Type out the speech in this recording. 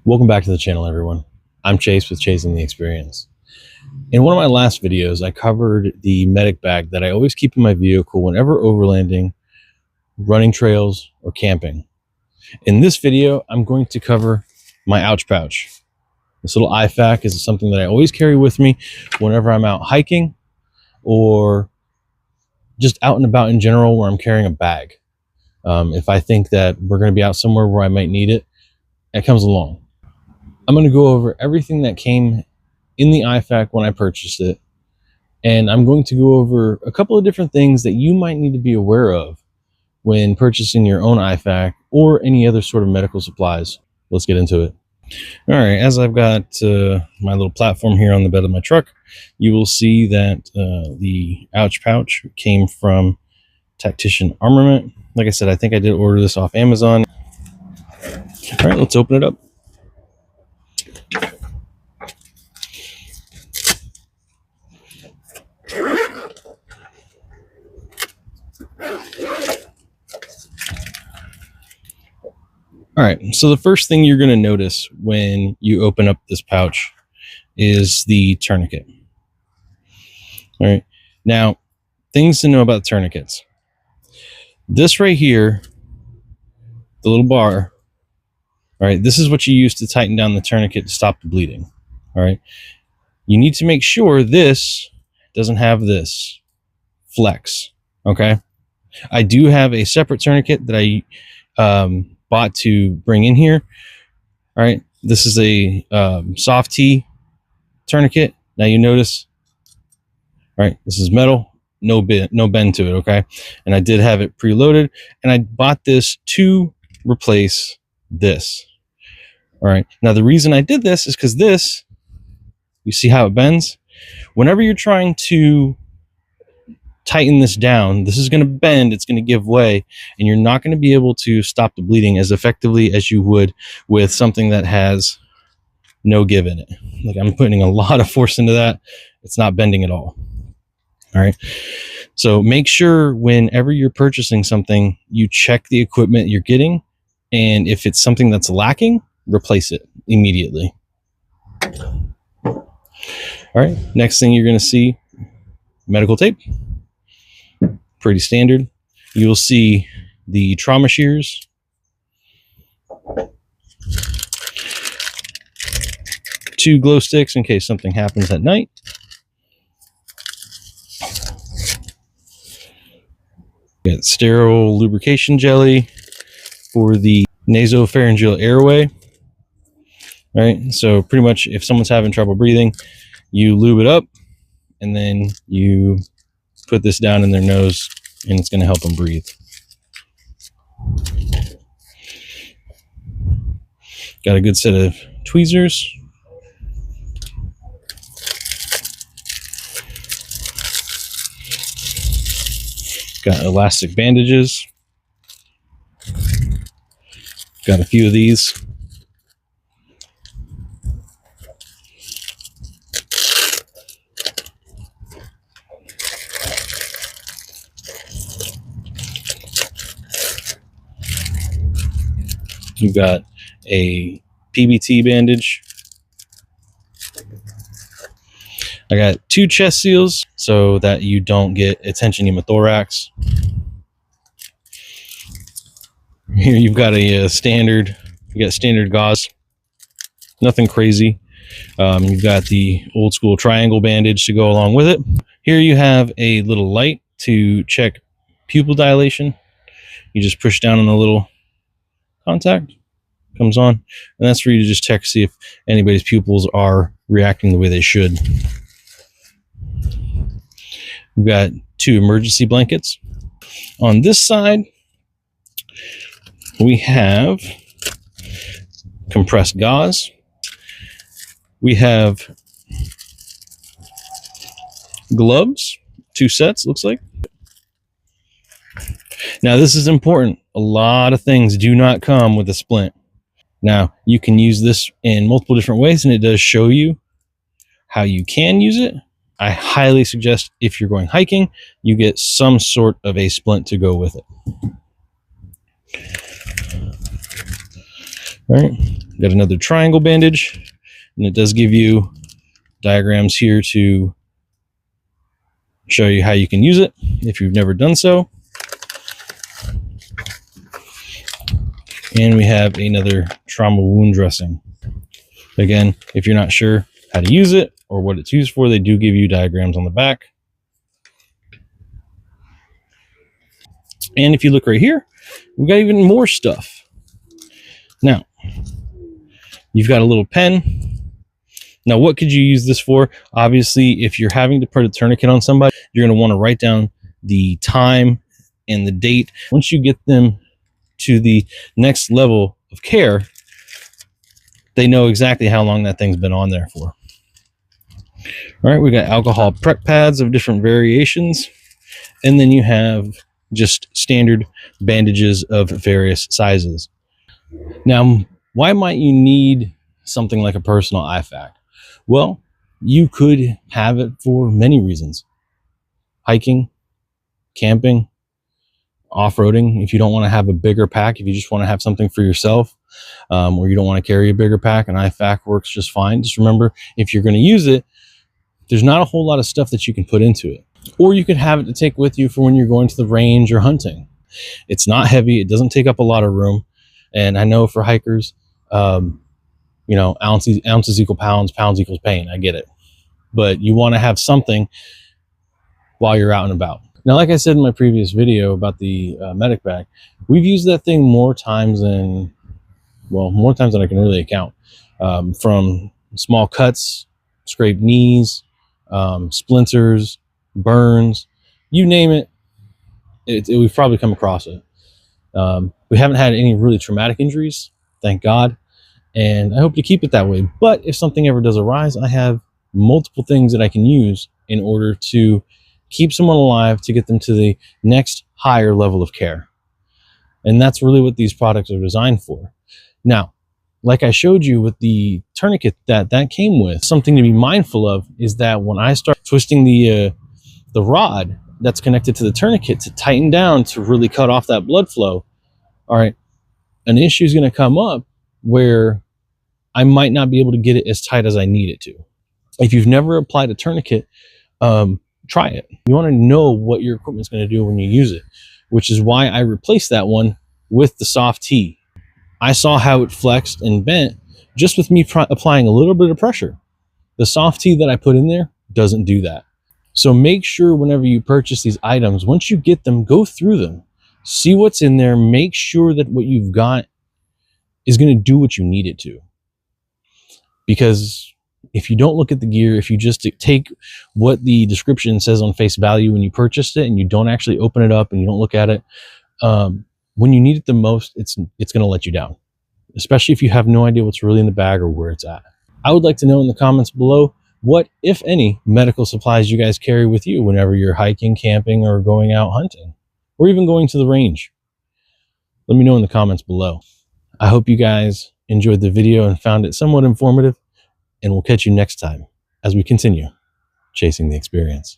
Welcome back to the channel, everyone. I'm Chase with Chasing the Experience. In one of my last videos, I covered the medic bag that I always keep in my vehicle whenever overlanding, running trails, or camping. In this video, I'm going to cover my ouch pouch. This little IFAK is something that I always carry with me whenever I'm out hiking or just out and about in general where I'm carrying a bag. If I think that we're going to be out somewhere where I might need it, it comes along. I'm going to go over everything that came in the IFAK when I purchased it, and I'm going to go over a couple of different things that you might need to be aware of when purchasing your own IFAK or any other sort of medical supplies. Let's get into it. All right, as I've got my little platform here on the bed of my truck, you will see that the ouch pouch came from Tactician Armament. Like I said, I think I did order this off Amazon. All right, let's open it up. All right, so the first thing you're going to notice when you open up this pouch is the tourniquet. All right, now things to know about tourniquets. This right here, the little bar, all right, this is what you use to tighten down the tourniquet to stop the bleeding. All right, you need to make sure this doesn't have this flex. Okay, I do have a separate tourniquet that I bought to bring in here. All right, this is a soft T tourniquet. Now you notice, all right, this is metal, no bend to it. Okay, and I did have it preloaded, and I bought this to replace this. All right, now the reason I did this is because this, you see how it bends? Whenever you're trying to tighten this down, this is going to bend, it's going to give way, and you're not going to be able to stop the bleeding as effectively as you would with something that has no give in it. Like, I'm putting a lot of force into that. It's not bending at all. All right, so make sure whenever you're purchasing something, you check the equipment you're getting, and if it's something that's lacking, replace it immediately. All right, next thing you're going to see, medical tape. Pretty standard. You'll see the trauma shears, two glow sticks in case something happens at night, got sterile lubrication jelly for the nasopharyngeal airway. All right, so pretty much if someone's having trouble breathing, you lube it up and then you put this down in their nose, and it's going to help them breathe. Got a good set of tweezers. Got elastic bandages. Got a few of these. You've got a PBT bandage. I got 2 chest seals so that you don't get a tension pneumothorax. Here you've got a standard gauze, nothing crazy. You've got the old school triangle bandage to go along with it. Here you have a little light to check pupil dilation. You just push down on the little contact, comes on, and that's for you to just check, see if anybody's pupils are reacting the way they should. We've got 2 emergency blankets. On this side, we have compressed gauze. We have gloves, 2 sets, looks like. Now, this is important. A lot of things do not come with a splint. Now, you can use this in multiple different ways, and it does show you how you can use it. I highly suggest if you're going hiking, you get some sort of a splint to go with it. All right, got another triangle bandage, and it does give you diagrams here to show you how you can use it if you've never done so. And we have another trauma wound dressing. Again, if you're not sure how to use it or what it's used for, they do give you diagrams on the back. And if you look right here, we've got even more stuff. Now, you've got a little pen. Now, what could you use this for? Obviously, if you're having to put a tourniquet on somebody, you're going to want to write down the time and the date. Once you get them to the next level of care, they know exactly how long that thing's been on there for. All right, we got alcohol prep pads of different variations. And then you have just standard bandages of various sizes. Now, why might you need something like a personal IFAK? Well, you could have it for many reasons. Hiking, camping, off-roading. If you don't want to have a bigger pack, if you just want to have something for yourself, or you don't want to carry a bigger pack, an IFAK works just fine. Just remember, if you're going to use it, there's not a whole lot of stuff that you can put into it. Or you could have it to take with you for when you're going to the range or hunting. It's not heavy. It doesn't take up a lot of room. And I know for hikers, you know, ounces equal pounds, pounds equals pain. I get it. But you want to have something while you're out and about. Now, like I said in my previous video about the medic bag, we've used that thing more times than I can really account. From small cuts, scraped knees, splinters, burns, you name it, we've probably come across it. We haven't had any really traumatic injuries, thank God, and I hope to keep it that way. But if something ever does arise, I have multiple things that I can use in order to keep someone alive, to get them to the next higher level of care. And that's really what these products are designed for. Now, like I showed you with the tourniquet that came with, something to be mindful of is that when I start twisting the rod that's connected to the tourniquet to tighten down to really cut off that blood flow, all right, an issue is going to come up where I might not be able to get it as tight as I need it to. If you've never applied a tourniquet, try it. You want to know what your equipment is going to do when you use it, which is why I replaced that one with the soft T. I saw how it flexed and bent just with me applying a little bit of pressure. The soft T that I put in there doesn't do that. So make sure whenever you purchase these items, once you get them, go through them, see what's in there, make sure that what you've got is going to do what you need it to. Because if you don't look at the gear, if you just take what the description says on face value when you purchased it and you don't actually open it up and you don't look at it, when you need it the most, it's going to let you down, especially if you have no idea what's really in the bag or where it's at. I would like to know in the comments below what, if any, medical supplies you guys carry with you whenever you're hiking, camping, or going out hunting, or even going to the range. Let me know in the comments below. I hope you guys enjoyed the video and found it somewhat informative, and we'll catch you next time as we continue chasing the experience.